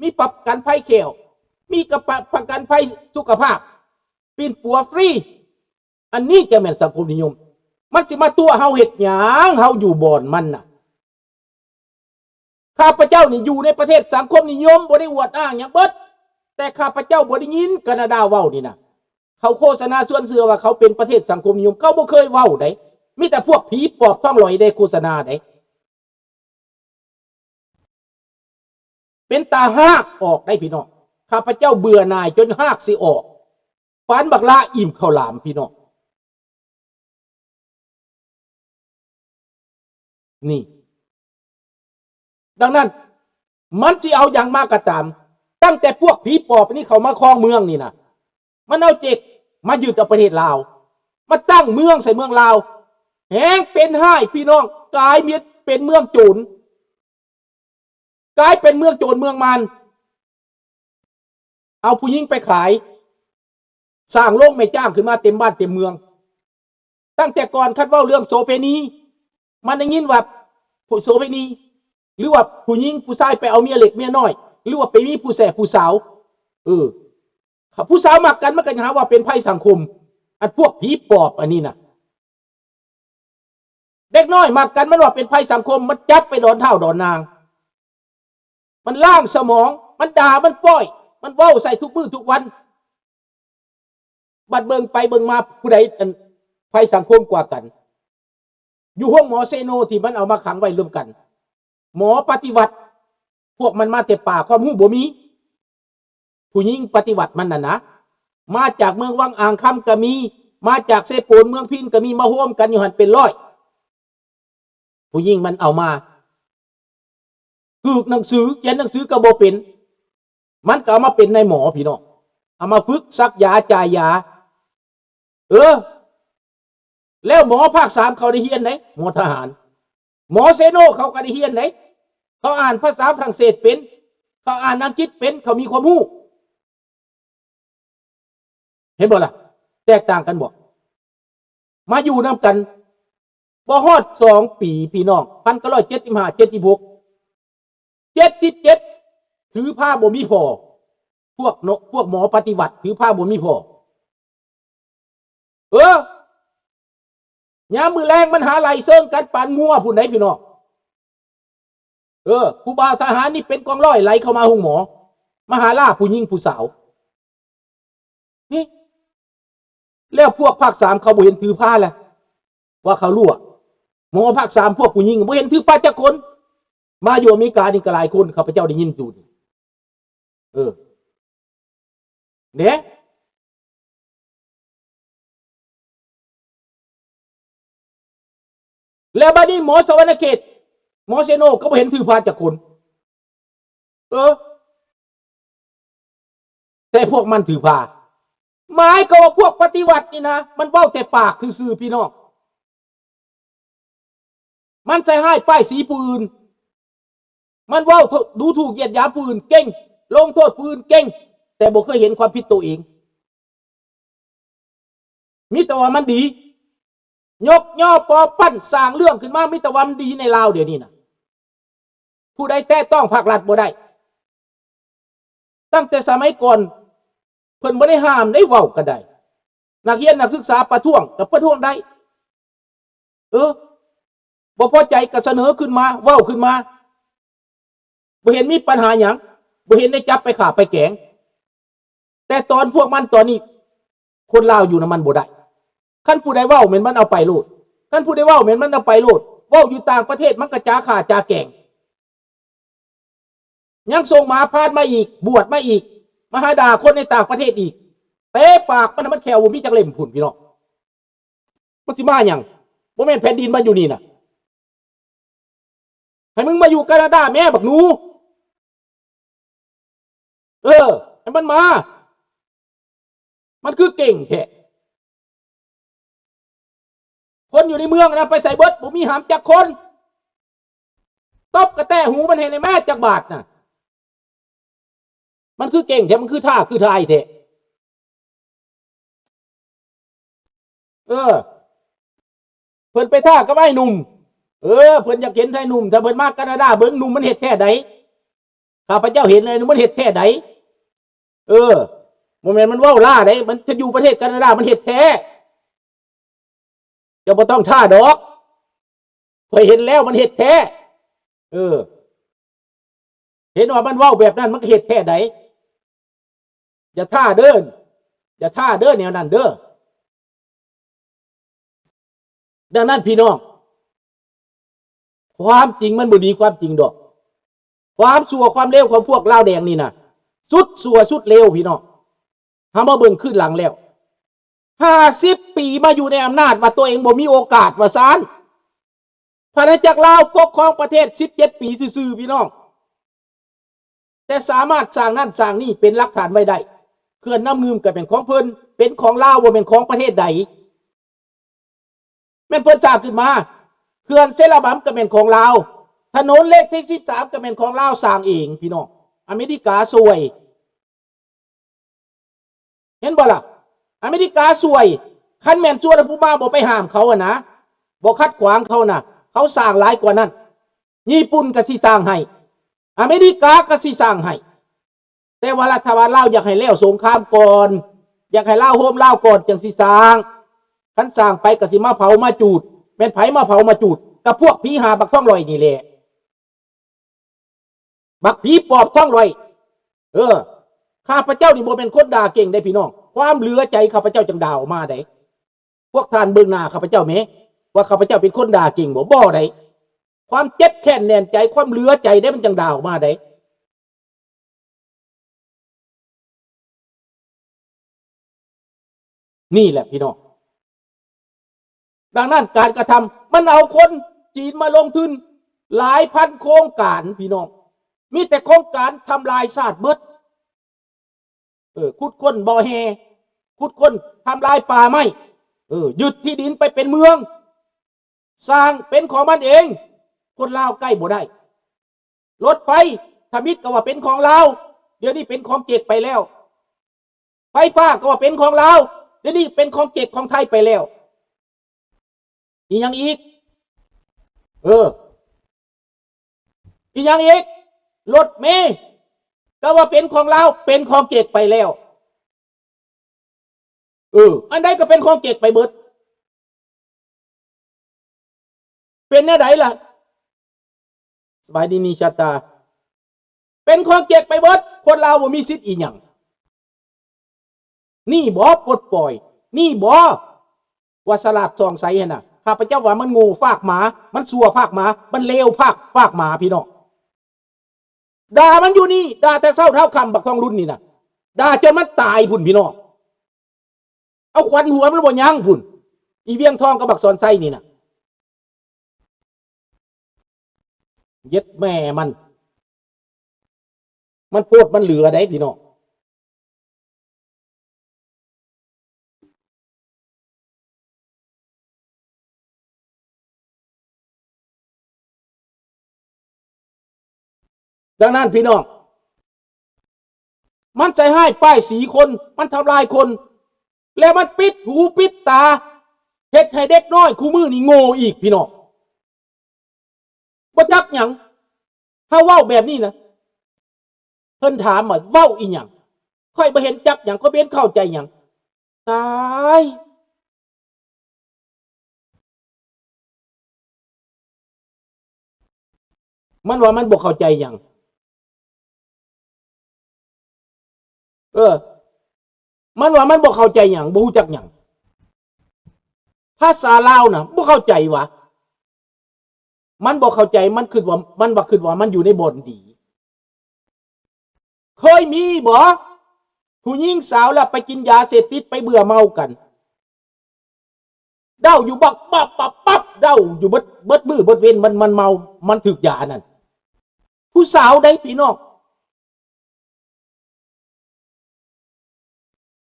มีประกันภัยเขียวมีประกันภัยสุขภาพปีนปัวฟรีอันนี้จะแม่นสังคมนิยมมันสิมาตัวเฮาเฮ็ดหยังเฮาอยู่บ่อนมันน่ะข้าพเจ้านี่อยู่ในประเทศสังคมนิยมบ่ได้อวดอ้างหยังเบิดแต่ข้าพเจ้าบ่ได้ยินแคนาดาเว้านี่นะเขาโฆษณาส่วนเสือว่าเขาเป็นประเทศสังคมนิยมเขาบ่เคยเว้าได้มีแต่พวกผีปอบท้องลอยได้โฆษณาได้เป็นตาหากออกได้พี่น้องข้าพเจ้าเบื่อหน่ายจนหากสิออกปานบักลาอิ่มข้าวหลามพี่น้องนี่ดังนั้นมันสิเอาอย่างมากก็ตามตั้งแต่พวกผีปอบนี่เขามาครองเมืองนี่นะมันเอาเจกมายึดเอาประเทศลาวมาตั้งเมืองใส่เมืองลาวแห้งเป็นห้ายพี่น้องกลายเป็นเมืองโจรกลายเป็นเมืองโจรเมืองมันเอาผู้หญิงไปขายสร้างโรงไม่จ้างขึ้นมาเต็มบ้านเต็มเมืองตั้งแต่ก่อนคัดว่าเรื่องโสเภณีมันได้ยินว่าผู้โสเภณีหรือว่าผู้หญิงผู้ชายไปเอาเมียเล็กเมียน้อยหรือว่าไปมีผู้แสบผู้สาวผู้สาวมักกันมันก็หาว่าเป็นภัยสังคมอันพวกผีปอบอันนี้นะเด็กน้อยมักกันมันว่าเป็นภัยสังคมมันจับไปโดนเท่าโดนนางมันล่างสมองมันด่ามันป้อยมันเว้าใส่ทุกมื้อทุกวันบัดเบิ่งไปเบิ่งมาผู้ใดภัยสังคมกว่ากันอยู่ห้องหมอเซโนที่มันเอามาขังไว้รวมกันหมอปฏิวัติพวกมันมาแต่ป่าความหูบ่มีผู้หญิงปฏิวัติมันน่ะนะมาจากเมืองวังอ่างคำก็มีมาจากเซโปนเมืองพินก็มีมาร่วมกันอยู่หันเป็นร้อยผู้หญิงมันเอามาคือหนังสือเขียนหนังสือก็บ่เป็นมันก็เอามาเป็นในหมอพี่น้องเอามาฝึกซักยาจ่ายยาแล้วหมอภาค3เขาได้เรียนไหนหมอทหารหมอเซโนเขาก็ได้เรียนไหนเขาอ่านภาษาฝรั่งเศสเป็นเขาอ่านอังกฤษเป็นเขามีความรู้เห็นบ่ล่ะแตกต่างกันบ่มาอยู่นำกันบ่ฮอด2 ปีพี่น้อง1975 76 77ถือผ้าบ่มีพอพวกหมอปฏิวัติถือผ้าบ่มีพอยามมือแรงมันหาไหลเซิงกันปานงัวผู้ใดพี่น้องผู้บ่าวทหารนี่เป็นกองร้อยไหลเข้ามาห้องหมอมาหาล่าผู้หญิงผู้สาวนี่แล้วพวกภาค3เขาบ่เห็นถือผ้าแหละว่าเขารั่วหมอภาค3พวกผู้หญิงบ่เห็นถือผ้าจักคนมาอยู่อเมริกานี่ก็หลายคนข้าพเจ้าได้ยินอยู่เนี่ยแล้วบัดนี้หมอสวรรณเขตหมอเซโนก็บ่เห็นถือผ้าจักคนแต่พวกมันถือผ้าหมายก็ว่าพวกปฏิวัตินี่นะมันเว้าแต่ปากคือซื่อพี่น้องมันใส่ให้ป้ายสีผู้อื่นมันเว้าดูถูกเหยียดหยามผู้อื่นเก่งลงโทษผู้อื่นเก่งแต่บ่เคยเห็นความผิดตัวเองมีแต่ว่ามันดียกย่อปอปั้นสร้างเรื่องขึ้นมามีแต่ว่ามันดีในลาวเดี๋ยวนี้นะผู้ใดแตะต้องภาครัฐบ่ได้ตั้งแต่สมัยก่อนเพิ่นบ่ได้ห้ามได้เว้าก็ได้นักเรียนนักศึกษาประท้วงก็ประท้วงได้บ่พอใจก็เสนอขึ้นมาเว้าขึ้นมาบ่เห็นมีปัญหาหยังบ่เห็นได้จับไปฆ่าไปแกงแต่ตอนพวกมันตอนนี้คนลาวอยู่นำมันบ่ได้คันผู้ใดเว้าแม่นมันเอาไปโลดคันผู้ใดเว้าแม่นมันเอาไปโลดเว้าอยู่ต่างประเทศมันก็จาฆ่าจาแกงยังส่งมาพาดมาอีกบวชมาอีกมาหาด่าคนในต่างประเทศอีกเตะปากมันแขวบ่มีจักเล่มพุ่นพี่น้องมันสิมาหยังบ่แม่นแผ่นดินมันอยู่นี่น่ะให้มึงมาอยู่แคนาดาแม่บักหนูให้มันมามันคือเก่งแท้คนอยู่ในเมืองนะไปใส่เบิดบ่มีหามจักคนตบกระแตหูมันให้ในแม่จักบาทน่ะมันคือเก่งแท้มันคือท่าคือทายแท้เพิ่นไปท่ากับไอ้หนุ่มเพิ่นอยากเห็นไทยหนุ่มถ้าเพิ่นมาแคนาดาเบิ่งหนุ่มมันเฮ็ดแท้ใด ข้าพเจ้าเห็นเลยมันเห็ดแท้ใดโมเมนต์มันว่าวล่าได้มันจะอยู่ประเทศแคนาดามันเห็ดแท้จะบ่ต้องท่าดอกเคยเห็นแล้วมันเห็ดแท้เห็นว่ามันว่าวแบบนั้นมันเห็ดแท้ใดอย่าท่าเดินอย่าท่าเดินแนวนั้นเด้อดังนั้นพี่น้องความจริงมันบ่ดีความจริงดอกความชั่วความเลวของพวกลาวแดงนี่นะสุดชั่วสุดเลวพี่น้องทำมาเบิ่งขึ้นหลังแล้ว50 ปีมาอยู่ในอำนาจว่าตัวเองบ่มีโอกาสว่าซานพระจักรลาวปกครองประเทศ17 ปีซื่อๆพี่น้องแต่สามารถสร้างนั่นสร้างนี่เป็นหลักฐานไว้ได้เขื่อนน้ำงืมก็เป็นของเพิ่นเป็นของลาวบ่เป็นของประเทศใดแม่นเพิ่นสร้างขึ้นมาเขื่อนเซราบัมก็เป็นของลาวถนนเลขที่13ก็เป็นของลาวสร้างเองพี่น้องอเมริกาซวยเห็นบ่ล่ะอเมริกาซวยคันแม่นซั่วแล้วผู้มาบ่ไปห้ามเขาอะนะบ่คัดขวางเขานะเขาสร้างหลายกว่านั้นญี่ปุ่นก็สิสร้างให้อเมริกาก็สิสร้างให้แต่ว่ารัฐบาลลาวอยากให้แล้วสงครามก่อนอยากให้ลาวโฮมลาวก่อนจังสิสร้างคันสร้างไปก็สิมาเผามาจูดแม่นไผมาเผามาจูดกับพวกผีหาบักท่องลอยนี่แหละบักผีปอบท่องลอยข้าพเจ้านี่บ่เป็นคนด่าเก่งได้พี่น้องความเหลือใจข้าพเจ้าจังด่าออกมาได้พวกท่านเบิ่งหน้าข้าพเจ้าแม้ว่าข้าพเจ้าเป็นคนด่าเก่งบ่ได้ความเจ็บแค้นแน่นใจความเหลือใจได้มันจังด่าออกมาได้นี่แหละพี่น้องดังนั้นการกระทำมันเอาคนจีนมาลงทุนหลายพันโครงการพี่น้องมีแต่โครงการทำลายชาติเบิดขุดค้นบ่อแฮขุดค้นทำลายป่าไม้ยึดที่ดินไปเป็นเมืองสร้างเป็นของมันเองคนลาวใกล้บ่ได้รถไฟทมิตรก็ว่าเป็นของลาวเดี๋ยวนี้เป็นของเจกไปแล้วไฟฟ้าก็ว่าเป็นของลาวเดี๋ยวนี้เป็นของเจกของไทยไปแล้วอีกอย่างอีกอีกอย่างอีกรถเมล์ก็ว่าเป็นของลาวเป็นของเจกไปแล้วอันใดก็เป็นของเจกไปเบิดเป็นแนวใดล่ะสบายดีนี่ชาตาเป็นของเจกไปเบิดคนลาวบ่มีสิทธิ์อีหยังนี่บ่ปลดปล่อยนี่บ่ว่าสลัดซองใสน่ะข้าพเจ้าว่ามันโง่ฟากหมามันสัวฟากหมามันเลวฟากหมาพี่น้องด่ามันอยู่นี่ด่าแต่เศร้าเท่าคำบักทองรุ่นนี่นะด่าจนมันตายพุ่นพี่น้องเอาควันหัวมันบ่ยั้งพุ่นอีเวียงทองกับบักซอนไส้นี่นะเย็ดแม่มันโพดมันเหลือได้พี่น้องดังนั้นพี่น้องมันใจให้ป้ายสีคนมันทำลายคนแล้วมันปิดหูปิดตาเฮ็ดให้เด็กน้อยคู่มือนี่โง่อีกพี่น้องบ่จักหยังถ้าเว้าแบบนี้นะเพิ่นถามว่าเว้าอีหยังค่อยบ่เห็นจักหยังก็เห็นเข้าใจหยังตายมันว่ามันบ่เข้าใจหยังมันว่ามันบ่เข้าใจหยังบ่ฮู้จักหยังภาษาลาวน่ะบ่เข้าใจวะมันบ่เข้าใจมันคิดว่ามันบ่คิดว่ามันอยู่ในบ่อนดีเคยมีบ่ผู้หญิงสาวแล้วไปกินยาเสพติดไปเบื่อเมากันเด้าอยู่บักปั๊บเด้าอยู่เบิดมื้อเบิดเว้นมันเมามันถึกยานั่นผู้สาวได้พี่น้อง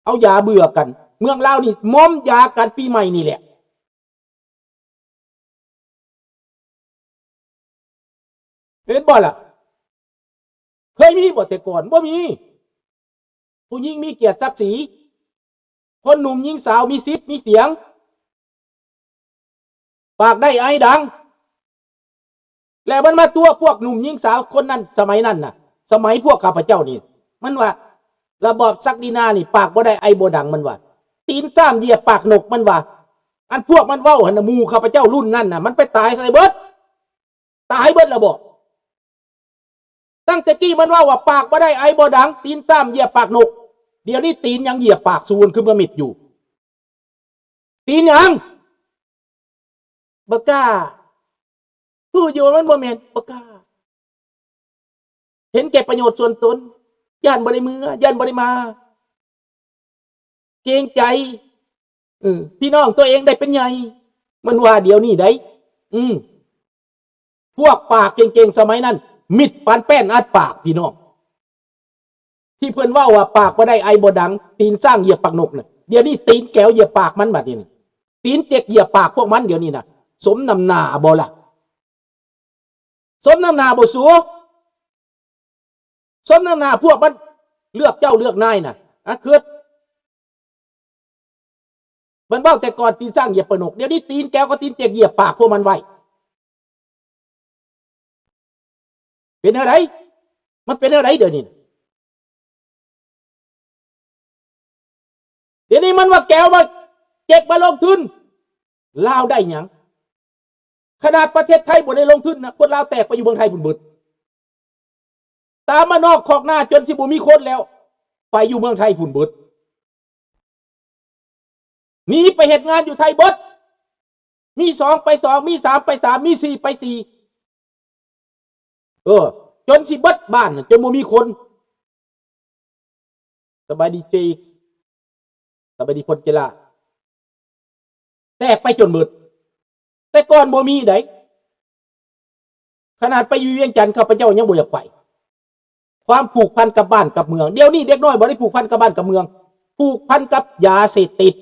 เอายาเบื่อกันเมืองลาวนี่ม้อมยากันปีใหม่นี่แหละเห็นบ่ล่ะเคยมีบ่แต่ก่อนบ่มีผู้หญิงมีเกียรติศักดิ์ศรีคนหนุ่มหญิงสาวมีสิทธิ์มีเสียงปากได้ไอ้ดังแล้วมันมาตัวพวกหนุ่มหญิงสาวคนนั้นสมัยนั้นน่ะ สมัยพวกข้าพเจ้านี่มันว่าระบอบศักดินานี่ปากบ่ได้ไอบ่ดังมันว่าตีนซ้ำเหยียบปากนกมันว่าอันพวกมันเว้าหั่นน่ะหมู่ข้าพเจ้ารุ่นนั้นน่ะมันไปตายใส่เบิดตายเบิดแล้วบ่ตั้งแต่กี้มันว่าปากบ่ได้ไอบ่ดังตีนซ้ำเหยียบปากนกเดี๋ยวนี้ตีนยังเหยียบปากซูนขึ้นมามิดอยู่ตีนยังบ่กล้าผู้อยู่มันบ่แม่นบ่กล้าเห็นแก่ประโยชน์ส่วนตนย่านบ่ได้มือย่านบ่ได้มาเกรงใจพี่น้องตัวเองได้เป็นใหญ่มันว่าเดี๋ยวนี้ได้พวกปากเก่งๆสมัยนั้นมิดปานแป้นอัดปากพี่น้องที่เพิ่นว่าปากบ่ได้ไอบ่ดังตีนสร้างเหยียบปากนกน่ะเดี๋ยวนี้ตีนแก้วเหยียบปากมันบัดนี้ตีนเจ็กเหยียบปากพวกมันเดี๋ยวนี้น่ะสมน้ำหน้าบ่ล่ะสมน้ำหน้าบ่สูสมน้ำหน้าพวกมันเลือกเจ้าเลือกนายน่ะคือมันเบ้าแต่ก่อนตีนสร้างเหยียบปากนกเดี๋ยวนี้ตีนแก้วก็ตีนเจ็กเหยียบปากพวกมันไว้เป็นอะไรมันเป็นอะไรเดี๋ยวนี้มันว่าแก้วมาเจ็กมาลงทุนลาวได้หยังขนาดประเทศไทยบ่ได้ลงทุนนะคนลาวแตกไปอยู่เมืองไทยบุญเบิดตามมานอกคอกหน้าจนสิบ่มีคนแล้วไปอยู่เมืองไทยบุญเบิดหนีไปเหตุงานอยู่ไทยเบิดมี2ไป2มี3ไป3มี4ไป4จนสิเบิดบ้านจนบ่มีคนสบายดีเจอีกสบายดีพลเจล่าแตกไปจนเบิดแต่ก่อนบ่มีไดขนาดไปอยู่เวียงจันทน์ข้าพเจ้ายังบ่อยากไปความผูกพันกับบ้านกับเมืองเดี๋ยวนี้เด็กน้อยบ่ได้ผูกพันกับบ้านกับเมืองผูกพันกับยาเสพติด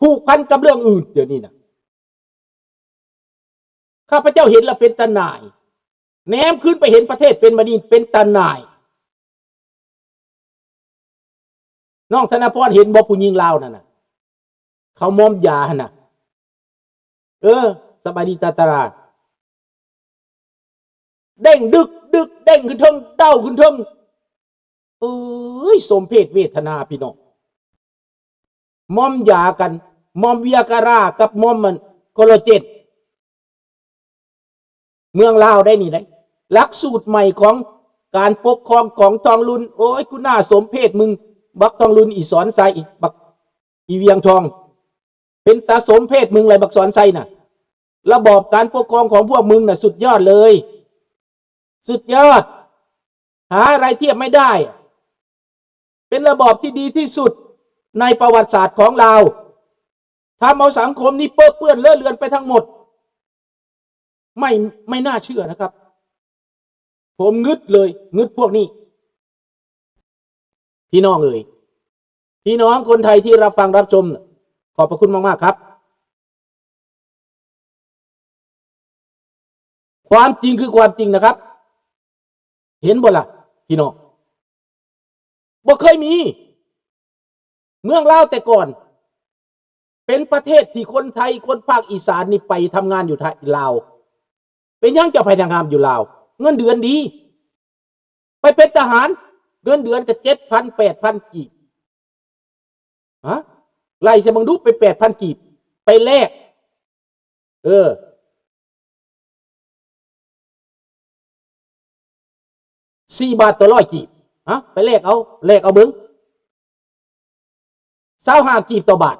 ผูกพันกับเรื่องอื่นเดี๋ยวนี้นะข้าพเจ้าเห็นแล้วเป็นตาหน่ายแนมขึ้นไปเห็นประเทศเป็นมาดีเป็นตาหน่ายน้องธนพรเห็นบ่ผู้หญิงลาวนั่นน่ะเขามอมยาหั่นน่ะสบายดีตาตาราเด้งดึกเด้งขึ้นเทิงเด้าขึ้นเทิงสมเพศเวทนาพี่น้องมอมยากันมอมเวียการากับมอมมันโคโลเจนเมืองลาวได้นี่ได้หลักสูตรใหม่ของการปกครองของทองลุนโอ้ยกูน่าสมเพศมึงบักทองลุนอีสอนไซบักอีเวียงทองเป็นตาสมเพศมึงเลยบักสอนไซน่ะระบอบการปกครองของพวกมึงน่ะสุดยอดเลยสุดยอดหาอะไรเทียบไม่ได้เป็นระบอบที่ดีที่สุดในประวัติศาสตร์ของเราทำเอาสังคมนี้เปื้อนเลอะเลือนไปทั้งหมดไม่น่าเชื่อนะครับผมงึดเลยงึดพวกนี้พี่น้องเอ่ยพี่น้องคนไทยที่รับฟังรับชมขอบพระคุณมากๆครับความจริงคือความจริงนะครับเห็นบ่ล่ะพี่น้องบ่เคยมีเมืองลาวแต่ก่อนเป็นประเทศที่คนไทยคนภาคอีสานนี่ไปทำงานอยู่ไทยลาวเป็นยังจะไปทำงานอยู่ลาวเงินเดือนดีไปเป็นทหารเงินเดือนก็7,000 8,000กีบไล่เสมึงดูไป8,000กีบไปแลก4 บาทต่อ100กีบไปแลกเอาเบิ้ง25กีบต่อบาท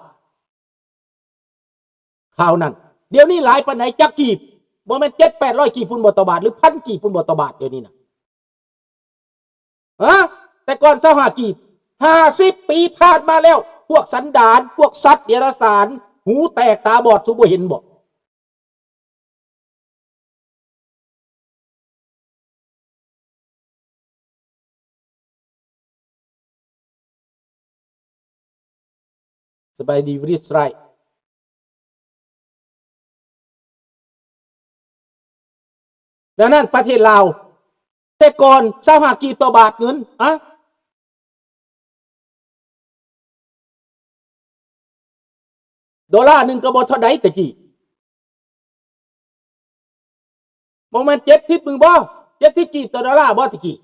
ข่าวนั้นเดี๋ยวนี้หลายปานไหนจักกีบบ่แม่น700-800กีบพุ่นบ่ต่อบาทหรือ1,000กีบพุ่นบ่ต่อบาทเดี๋ยวนี้นะแต่ก่อน25กีบ50 ปีผ่านมาแล้วพวกสันดานพวกสัตว์เดรัจฉานหูแตกตาบอดทุกบ่เห็นบ่สบายดีวิริสไรดังนั้นประเทศลาวแต่ก่อน25กีบต่อบาทเงินดอลลาร์หนึ่งก็บ่เท่าใดตะกี้บ่แม่น70มึงบ่70กีบต่อดอลลาร์บ่ตะกี้